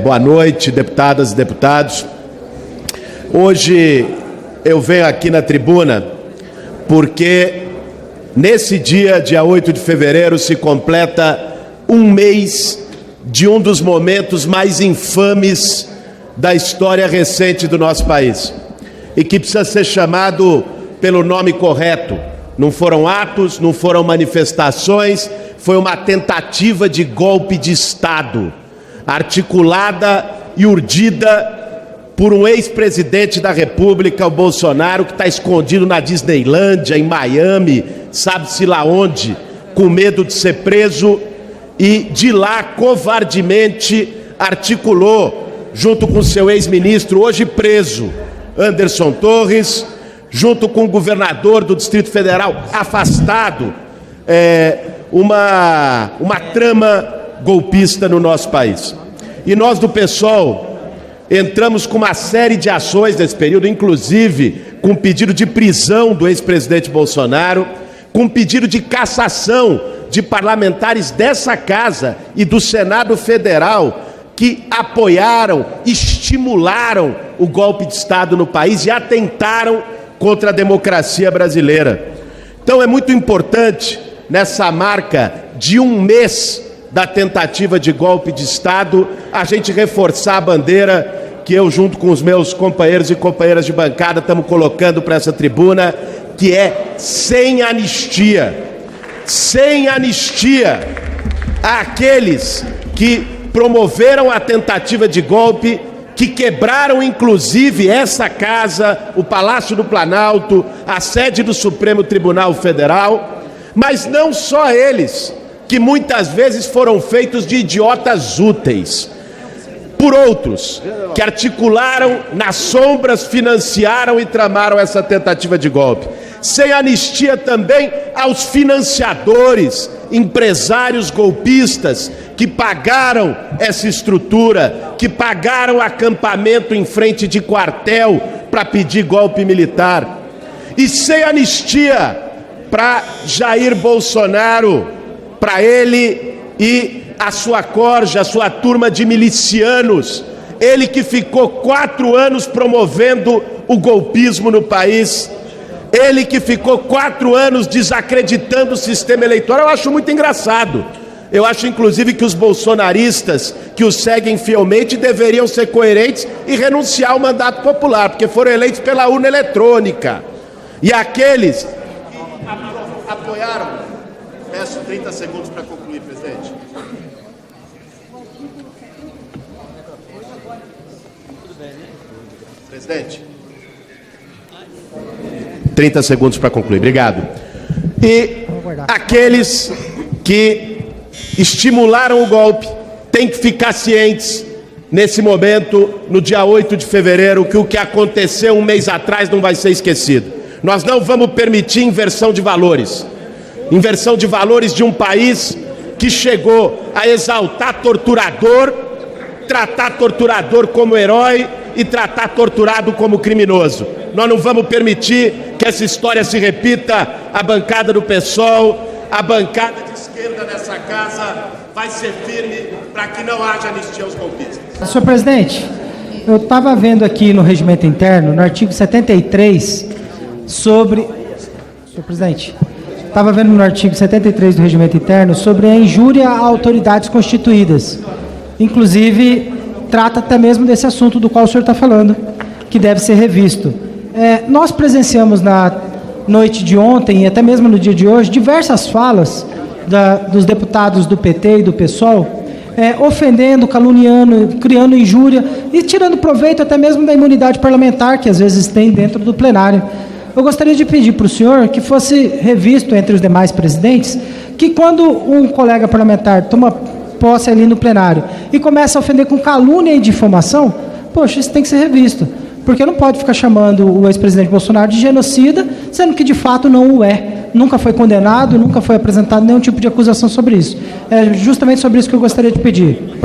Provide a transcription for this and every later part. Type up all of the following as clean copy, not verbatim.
Boa noite, deputadas e deputados. Hoje eu venho aqui na tribuna porque nesse dia 8 de fevereiro, se completa um mês de um dos momentos mais infames da história recente do nosso país e que precisa ser chamado pelo nome correto. Não foram atos, não foram manifestações, foi uma tentativa de golpe de Estado, articulada e urdida por um ex-presidente da República, o Bolsonaro, que está escondido na Disneylândia, em Miami, sabe-se lá onde, com medo de ser preso, e de lá, covardemente, articulou, junto com seu ex-ministro, hoje preso, Anderson Torres, junto com o governador do Distrito Federal, afastado, uma trama golpista no nosso país. E nós do PSOL entramos com uma série de ações nesse período, inclusive com pedido de prisão do ex-presidente Bolsonaro, com pedido de cassação de parlamentares dessa casa e do Senado Federal que apoiaram, estimularam o golpe de Estado no país e atentaram contra a democracia brasileira. Então é muito importante, nessa marca de um mês da tentativa de golpe de Estado, a gente reforçar a bandeira que eu, junto com os meus companheiros e companheiras de bancada, estamos colocando para essa tribuna, que é sem anistia. Sem anistia àqueles que promoveram a tentativa de golpe, que quebraram inclusive essa casa, o Palácio do Planalto, a sede do Supremo Tribunal Federal, mas não só eles, que muitas vezes foram feitos de idiotas úteis, por outros que articularam nas sombras, financiaram e tramaram essa tentativa de golpe. Sem anistia também aos financiadores, empresários golpistas que pagaram essa estrutura, que pagaram acampamento em frente de quartel para pedir golpe militar. E sem anistia para Jair Bolsonaro, para ele e a sua corja, a sua turma de milicianos, ele que ficou 4 anos promovendo o golpismo no país, ele que ficou 4 anos desacreditando o sistema eleitoral. Eu acho muito engraçado. Eu acho, inclusive, que os bolsonaristas que o seguem fielmente deveriam ser coerentes e renunciar ao mandato popular, porque foram eleitos pela urna eletrônica. E aqueles que apoiaram... Peço 30 segundos para concluir, presidente. Presidente. 30 segundos para concluir, obrigado. E aqueles que estimularam o golpe têm que ficar cientes, nesse momento, no dia 8 de fevereiro, que o que aconteceu um mês atrás não vai ser esquecido. Nós não vamos permitir inversão de valores. Inversão de valores de um país que chegou a exaltar torturador, tratar torturador como herói e tratar torturado como criminoso. Nós não vamos permitir que essa história se repita. A bancada do PSOL, a bancada de esquerda nessa casa vai ser firme para que não haja anistia aos golpistas. Senhor presidente, eu estava vendo aqui no regimento interno, no artigo 73, sobre... Senhor presidente, estava vendo no artigo 73 do regimento interno sobre a injúria a autoridades constituídas. Inclusive, trata até mesmo desse assunto do qual o senhor está falando, que deve ser revisto. Nós presenciamos na noite de ontem e até mesmo no dia de hoje diversas falas dos deputados do PT e do PSOL, ofendendo, caluniando, criando injúria e tirando proveito até mesmo da imunidade parlamentar que às vezes tem dentro do plenário. Eu gostaria de pedir para o senhor que fosse revisto entre os demais presidentes que quando um colega parlamentar toma posse ali no plenário e começa a ofender com calúnia e difamação, poxa, isso tem que ser revisto. Porque não pode ficar chamando o ex-presidente Bolsonaro de genocida, sendo que de fato não o é. Nunca foi condenado, nunca foi apresentado nenhum tipo de acusação sobre isso. É justamente sobre isso que eu gostaria de pedir.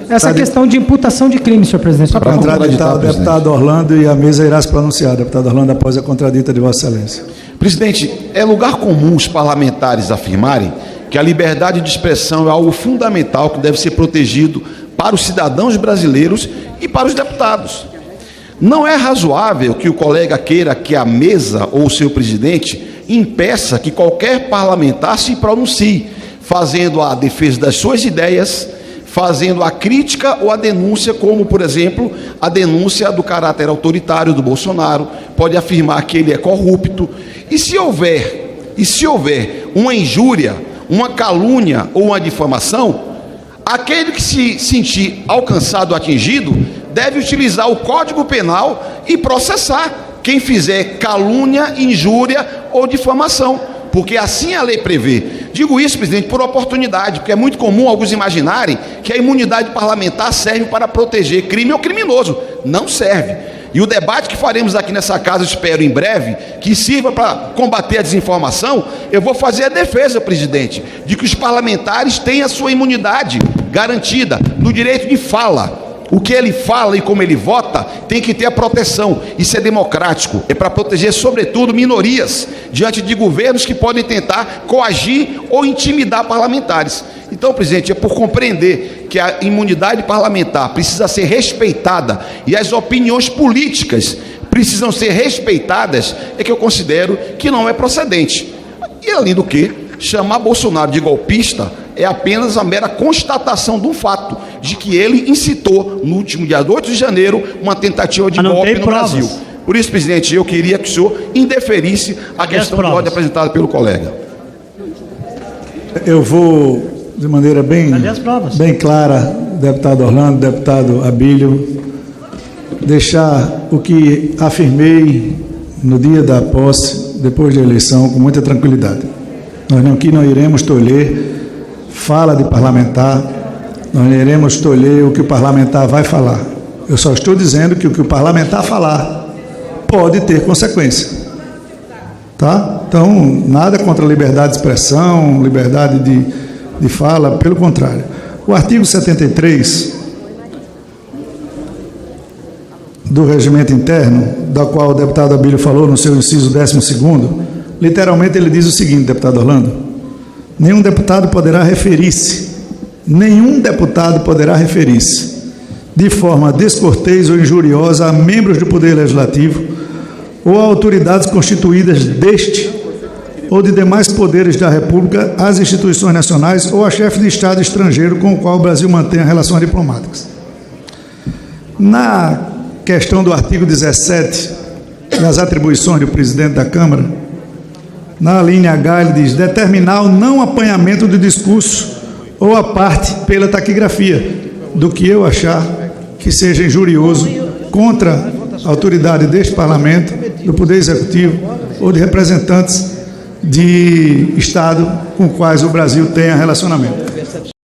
Essa questão de imputação de crime, senhor presidente. Para contraditar o deputado Orlando, e a mesa irá se pronunciar, deputado Orlando, após a contradita de Vossa Excelência. Presidente, é lugar comum os parlamentares afirmarem que a liberdade de expressão é algo fundamental que deve ser protegido para os cidadãos brasileiros e para os deputados. Não é razoável que o colega queira que a mesa ou o seu presidente impeça que qualquer parlamentar se pronuncie, fazendo a defesa das suas ideias, fazendo a crítica ou a denúncia, como, por exemplo, a denúncia do caráter autoritário do Bolsonaro, pode afirmar que ele é corrupto. E se houver uma injúria, uma calúnia ou uma difamação, aquele que se sentir alcançado, atingido, deve utilizar o Código Penal e processar quem fizer calúnia, injúria ou difamação, porque assim a lei prevê. Digo isso, presidente, por oportunidade, porque é muito comum alguns imaginarem que a imunidade parlamentar serve para proteger crime ou criminoso. Não serve. E o debate que faremos aqui nessa casa, espero em breve, que sirva para combater a desinformação, eu vou fazer a defesa, presidente, de que os parlamentares têm a sua imunidade garantida no direito de fala. O que ele fala e como ele vota tem que ter a proteção. Isso é democrático, é para proteger, sobretudo, minorias diante de governos que podem tentar coagir ou intimidar parlamentares. Então, presidente, é por compreender que a imunidade parlamentar precisa ser respeitada e as opiniões políticas precisam ser respeitadas, é que eu considero que não é procedente. E, além do que, chamar Bolsonaro de golpista é apenas a mera constatação do fato de que ele incitou, no último dia 8 de janeiro, uma tentativa de golpe no Brasil. Por isso, presidente, eu queria que o senhor indeferisse a questão de ordem apresentada pelo colega. Eu vou, de maneira bem clara, deputado Orlando, deputado Abílio, deixar o que afirmei no dia da posse, depois da eleição, com muita tranquilidade. Nós não iremos tolher fala de parlamentar, nós não iremos tolher o que o parlamentar vai falar. Eu só estou dizendo que o que o parlamentar falar pode ter consequência. Tá? Então, nada contra a liberdade de expressão, liberdade de fala, pelo contrário. O artigo 73 do regimento interno, da qual o deputado Abílio falou no seu inciso 12º, literalmente ele diz o seguinte, deputado Orlando: nenhum deputado poderá referir-se de forma descortês ou injuriosa a membros do Poder Legislativo ou a autoridades constituídas deste ou de demais poderes da República, às instituições nacionais ou a chefe de Estado estrangeiro com o qual o Brasil mantém relações diplomáticas. Na questão do artigo 17, das atribuições do presidente da Câmara, na linha H, ele diz: determinar o não apanhamento do discurso ou a parte pela taquigrafia, do que eu achar que seja injurioso contra a autoridade deste Parlamento, do Poder Executivo ou de representantes de Estado com quais o Brasil tenha relacionamento.